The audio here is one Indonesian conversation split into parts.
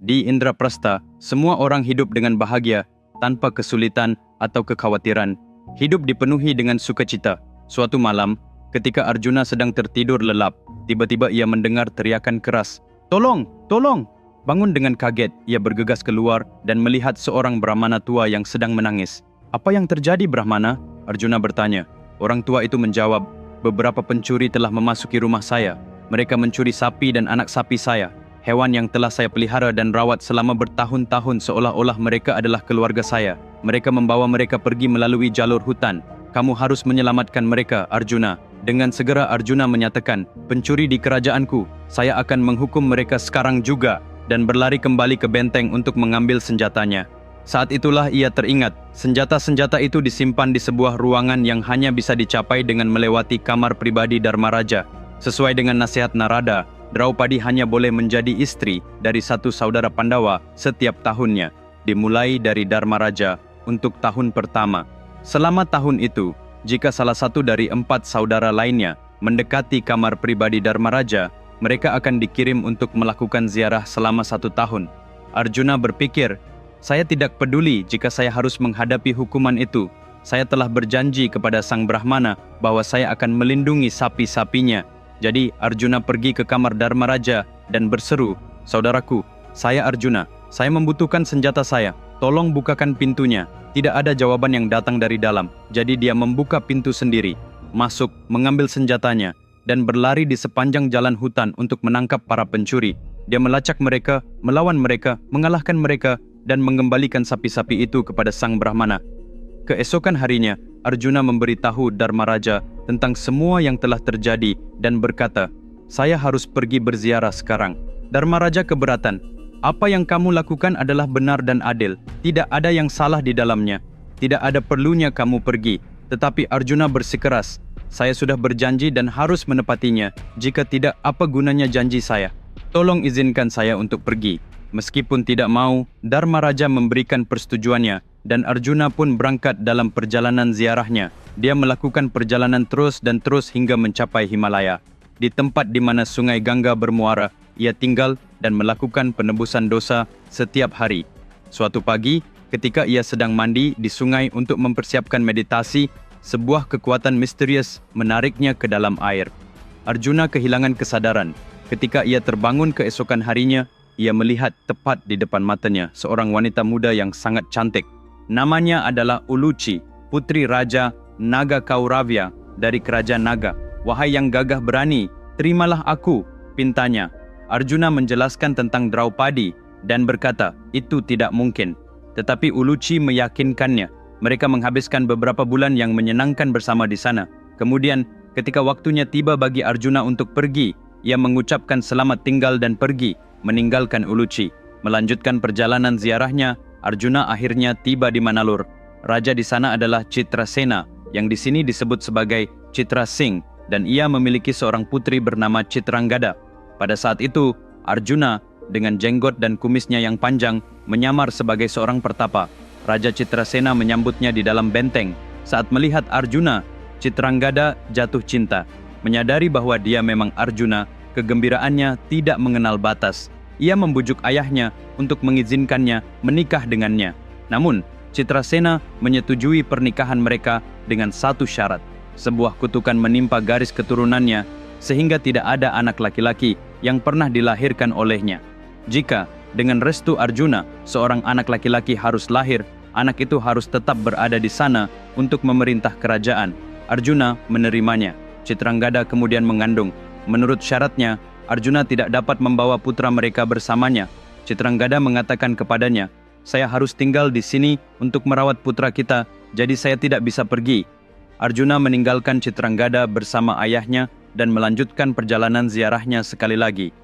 Di Indraprastha, semua orang hidup dengan bahagia, tanpa kesulitan atau kekhawatiran. Hidup dipenuhi dengan sukacita. Suatu malam, ketika Arjuna sedang tertidur lelap, tiba-tiba ia mendengar teriakan keras, "Tolong! Tolong!" Bangun dengan kaget, ia bergegas keluar dan melihat seorang Brahmana tua yang sedang menangis. "Apa yang terjadi, Brahmana?" Arjuna bertanya. Orang tua itu menjawab, "Beberapa pencuri telah memasuki rumah saya. Mereka mencuri sapi dan anak sapi saya. Hewan yang telah saya pelihara dan rawat selama bertahun-tahun seolah-olah mereka adalah keluarga saya. Mereka membawa mereka pergi melalui jalur hutan. Kamu harus menyelamatkan mereka, Arjuna." Dengan segera Arjuna menyatakan, "Pencuri di kerajaanku, saya akan menghukum mereka sekarang juga," dan berlari kembali ke benteng untuk mengambil senjatanya. Saat itulah ia teringat, senjata-senjata itu disimpan di sebuah ruangan yang hanya bisa dicapai dengan melewati kamar pribadi Dharmaraja. Sesuai dengan nasihat Narada, Draupadi hanya boleh menjadi istri dari satu saudara Pandawa setiap tahunnya, dimulai dari Dharmaraja untuk tahun pertama. Selama tahun itu, jika salah satu dari 4 saudara lainnya mendekati kamar pribadi Dharmaraja, mereka akan dikirim untuk melakukan ziarah selama 1 tahun. Arjuna berpikir, "Saya tidak peduli jika saya harus menghadapi hukuman itu. Saya telah berjanji kepada Sang Brahmana bahwa saya akan melindungi sapi-sapinya." Jadi Arjuna pergi ke kamar Dharmaraja dan berseru, "Saudaraku, saya Arjuna. Saya membutuhkan senjata saya. Tolong bukakan pintunya." Tidak ada jawaban yang datang dari dalam. Jadi dia membuka pintu sendiri, masuk, mengambil senjatanya, dan berlari di sepanjang jalan hutan untuk menangkap para pencuri. Dia melacak mereka, melawan mereka, mengalahkan mereka, dan mengembalikan sapi-sapi itu kepada Sang Brahmana. Keesokan harinya, Arjuna memberitahu Dharmaraja tentang semua yang telah terjadi dan berkata, "Saya harus pergi berziarah sekarang." Dharmaraja keberatan. "Apa yang kamu lakukan adalah benar dan adil. Tidak ada yang salah di dalamnya. Tidak ada perlunya kamu pergi." Tetapi Arjuna bersikeras, "Saya sudah berjanji dan harus menepatinya. Jika tidak, apa gunanya janji saya? Tolong izinkan saya untuk pergi." Meskipun tidak mau, Dharmaraja memberikan persetujuannya dan Arjuna pun berangkat dalam perjalanan ziarahnya. Dia melakukan perjalanan terus dan terus hingga mencapai Himalaya. Di tempat di mana sungai Gangga bermuara, ia tinggal dan melakukan penebusan dosa setiap hari. Suatu pagi, ketika ia sedang mandi di sungai untuk mempersiapkan meditasi, sebuah kekuatan misterius menariknya ke dalam air. Arjuna kehilangan kesadaran. Ketika ia terbangun keesokan harinya, ia melihat tepat di depan matanya seorang wanita muda yang sangat cantik. Namanya adalah Uluchi, putri Raja Naga Kauravya dari kerajaan Naga. "Wahai yang gagah berani, terimalah aku," pintanya. Arjuna menjelaskan tentang Draupadi dan berkata, itu tidak mungkin. Tetapi Uluchi meyakinkannya. Mereka menghabiskan beberapa bulan yang menyenangkan bersama di sana. Kemudian, ketika waktunya tiba bagi Arjuna untuk pergi, ia mengucapkan selamat tinggal dan pergi, meninggalkan Uluchi. Melanjutkan perjalanan ziarahnya, Arjuna akhirnya tiba di Manalur. Raja di sana adalah Citrasena, yang di sini disebut sebagai Citrasingh, dan ia memiliki seorang putri bernama Citranggada. Pada saat itu, Arjuna dengan jenggot dan kumisnya yang panjang menyamar sebagai seorang pertapa. Raja Citrasena menyambutnya di dalam benteng. Saat melihat Arjuna, Citranggada jatuh cinta. Menyadari bahwa dia memang Arjuna, kegembiraannya tidak mengenal batas. Ia membujuk ayahnya untuk mengizinkannya menikah dengannya. Namun, Citrasena menyetujui pernikahan mereka dengan satu syarat. Sebuah kutukan menimpa garis keturunannya sehingga tidak ada anak laki-laki yang pernah dilahirkan olehnya. Jika dengan restu Arjuna, seorang anak laki-laki harus lahir, anak itu harus tetap berada di sana untuk memerintah kerajaan. Arjuna menerimanya. Citranggada kemudian mengandung. Menurut syaratnya, Arjuna tidak dapat membawa putra mereka bersamanya. Citranggada mengatakan kepadanya, "Saya harus tinggal di sini untuk merawat putra kita, jadi saya tidak bisa pergi." Arjuna meninggalkan Citranggada bersama ayahnya dan melanjutkan perjalanan ziarahnya sekali lagi.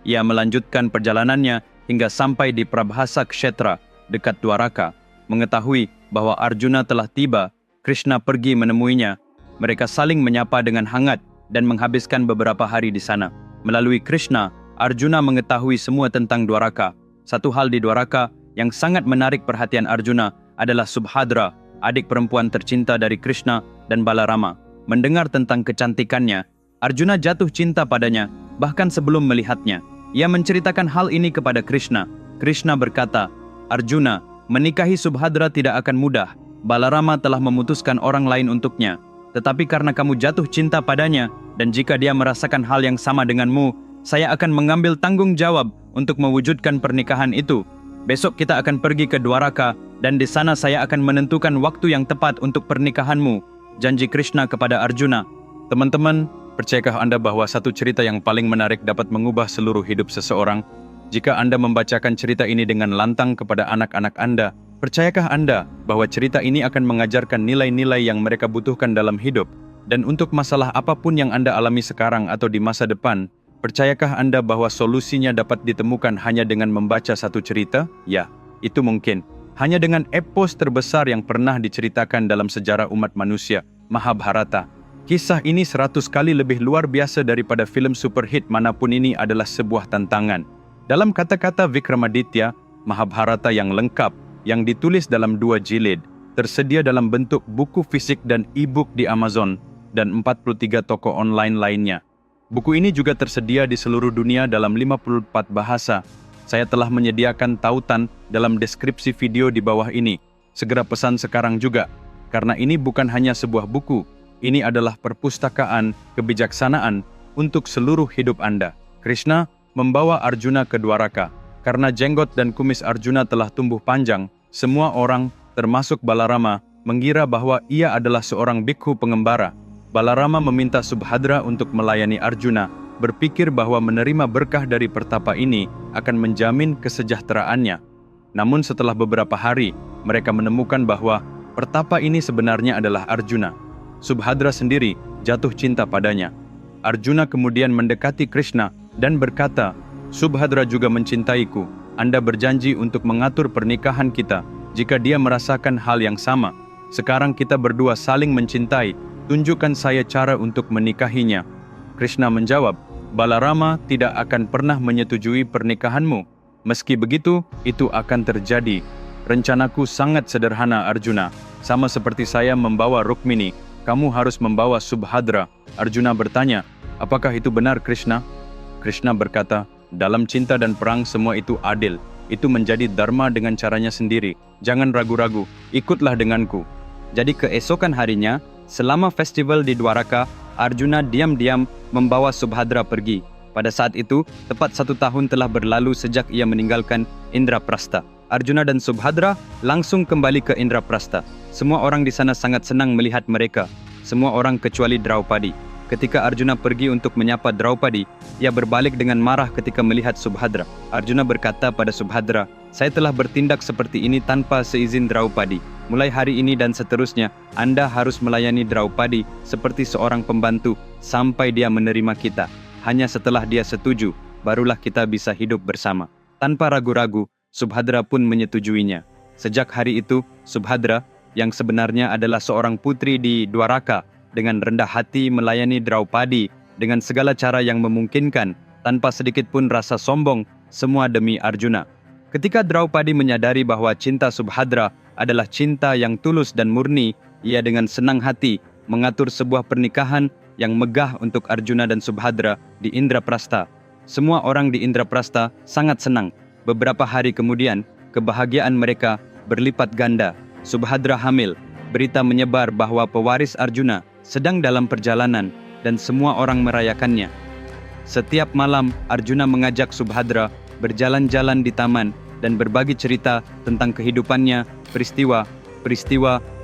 Ia melanjutkan perjalanannya hingga sampai di Prabhasa Kshetra dekat Dwaraka. Mengetahui bahwa Arjuna telah tiba, Krishna pergi menemuinya. Mereka saling menyapa dengan hangat dan menghabiskan beberapa hari di sana. Melalui Krishna, Arjuna mengetahui semua tentang Dwaraka. Satu hal di Dwaraka yang sangat menarik perhatian Arjuna adalah Subhadra, adik perempuan tercinta dari Krishna dan Balarama. Mendengar tentang kecantikannya, Arjuna jatuh cinta padanya, bahkan sebelum melihatnya. Ia menceritakan hal ini kepada Krishna. Krishna berkata, Arjuna, menikahi Subhadra tidak akan mudah. Balarama telah memutuskan orang lain untuknya. Tetapi karena kamu jatuh cinta padanya, dan jika dia merasakan hal yang sama denganmu, saya akan mengambil tanggung jawab untuk mewujudkan pernikahan itu. Besok kita akan pergi ke Dwaraka, dan di sana saya akan menentukan waktu yang tepat untuk pernikahanmu. Janji Krishna kepada Arjuna. Teman-teman, percayakah Anda bahwa satu cerita yang paling menarik dapat mengubah seluruh hidup seseorang? Jika Anda membacakan cerita ini dengan lantang kepada anak-anak Anda, percayakah Anda bahwa cerita ini akan mengajarkan nilai-nilai yang mereka butuhkan dalam hidup? Dan untuk masalah apapun yang Anda alami sekarang atau di masa depan, percayakah Anda bahwa solusinya dapat ditemukan hanya dengan membaca satu cerita? Ya, itu mungkin. Hanya dengan epos terbesar yang pernah diceritakan dalam sejarah umat manusia, Mahabharata. Kisah ini 100 kali lebih luar biasa daripada film superhit manapun. Ini adalah sebuah tantangan. Dalam kata-kata Vikramaditya, Mahabharata yang lengkap, yang ditulis dalam 2 jilid, tersedia dalam bentuk buku fisik dan e-book di Amazon, dan 43 toko online lainnya. Buku ini juga tersedia di seluruh dunia dalam 54 bahasa. Saya telah menyediakan tautan dalam deskripsi video di bawah ini. Segera pesan sekarang juga, karena ini bukan hanya sebuah buku, ini adalah perpustakaan kebijaksanaan untuk seluruh hidup Anda. Krishna membawa Arjuna ke Dwaraka. Karena jenggot dan kumis Arjuna telah tumbuh panjang, semua orang, termasuk Balarama, mengira bahwa ia adalah seorang bikhu pengembara. Balarama meminta Subhadra untuk melayani Arjuna, berpikir bahwa menerima berkah dari pertapa ini akan menjamin kesejahteraannya. Namun setelah beberapa hari, mereka menemukan bahwa pertapa ini sebenarnya adalah Arjuna. Subhadra sendiri jatuh cinta padanya. Arjuna kemudian mendekati Krishna dan berkata, Subhadra juga mencintaiku. Anda berjanji untuk mengatur pernikahan kita jika dia merasakan hal yang sama. Sekarang kita berdua saling mencintai. Tunjukkan saya cara untuk menikahinya. Krishna menjawab, Balarama tidak akan pernah menyetujui pernikahanmu. Meski begitu, itu akan terjadi. Rencanaku sangat sederhana, Arjuna. Sama seperti saya membawa Rukmini, kamu harus membawa Subhadra. Arjuna bertanya, apakah itu benar, Krishna? Krishna berkata, dalam cinta dan perang semua itu adil. Itu menjadi dharma dengan caranya sendiri. Jangan ragu-ragu, ikutlah denganku. Jadi keesokan harinya, selama festival di Dwaraka, Arjuna diam-diam membawa Subhadra pergi. Pada saat itu, tepat 1 tahun telah berlalu sejak ia meninggalkan Indraprastha. Arjuna dan Subhadra langsung kembali ke Indraprastha. Semua orang di sana sangat senang melihat mereka. Semua orang kecuali Draupadi. Ketika Arjuna pergi untuk menyapa Draupadi, ia berbalik dengan marah ketika melihat Subhadra. Arjuna berkata pada Subhadra, saya telah bertindak seperti ini tanpa seizin Draupadi. Mulai hari ini dan seterusnya, Anda harus melayani Draupadi seperti seorang pembantu sampai dia menerima kita. Hanya setelah dia setuju, barulah kita bisa hidup bersama. Tanpa ragu-ragu, Subhadra pun menyetujuinya. Sejak hari itu, Subhadra, yang sebenarnya adalah seorang putri di Dwaraka, dengan rendah hati melayani Draupadi dengan segala cara yang memungkinkan, tanpa sedikit pun rasa sombong, semua demi Arjuna. Ketika Draupadi menyadari bahwa cinta Subhadra adalah cinta yang tulus dan murni, ia dengan senang hati mengatur sebuah pernikahan yang megah untuk Arjuna dan Subhadra di Indraprastha. Semua orang di Indraprastha sangat senang. Beberapa hari kemudian, kebahagiaan mereka berlipat ganda. Subhadra hamil. Berita menyebar bahwa pewaris Arjuna sedang dalam perjalanan dan semua orang merayakannya. Setiap malam, Arjuna mengajak Subhadra berjalan-jalan di taman dan berbagi cerita tentang kehidupannya, peristiwa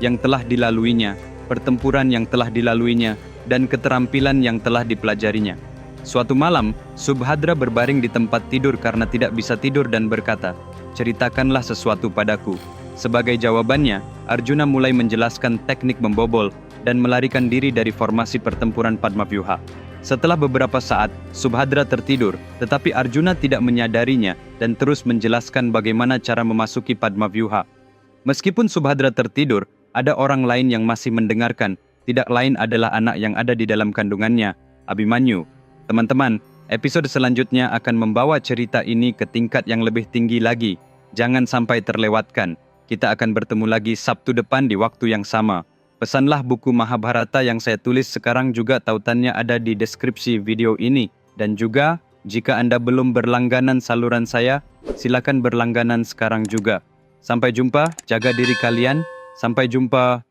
yang telah dilaluinya, pertempuran yang telah dilaluinya, dan keterampilan yang telah dipelajarinya. Suatu malam, Subhadra berbaring di tempat tidur karena tidak bisa tidur dan berkata, ceritakanlah sesuatu padaku. Sebagai jawabannya, Arjuna mulai menjelaskan teknik membobol dan melarikan diri dari formasi pertempuran Padmavyuha. Setelah beberapa saat, Subhadra tertidur, tetapi Arjuna tidak menyadarinya dan terus menjelaskan bagaimana cara memasuki Padmavyuha. Meskipun Subhadra tertidur, ada orang lain yang masih mendengarkan, tidak lain adalah anak yang ada di dalam kandungannya, Abhimanyu. Teman-teman, episode selanjutnya akan membawa cerita ini ke tingkat yang lebih tinggi lagi. Jangan sampai terlewatkan. Kita akan bertemu lagi Sabtu depan di waktu yang sama. Pesanlah buku Mahabharata yang saya tulis sekarang, juga tautannya ada di deskripsi video ini. Dan juga, jika Anda belum berlangganan saluran saya, silakan berlangganan sekarang juga. Sampai jumpa, jaga diri kalian. Sampai jumpa.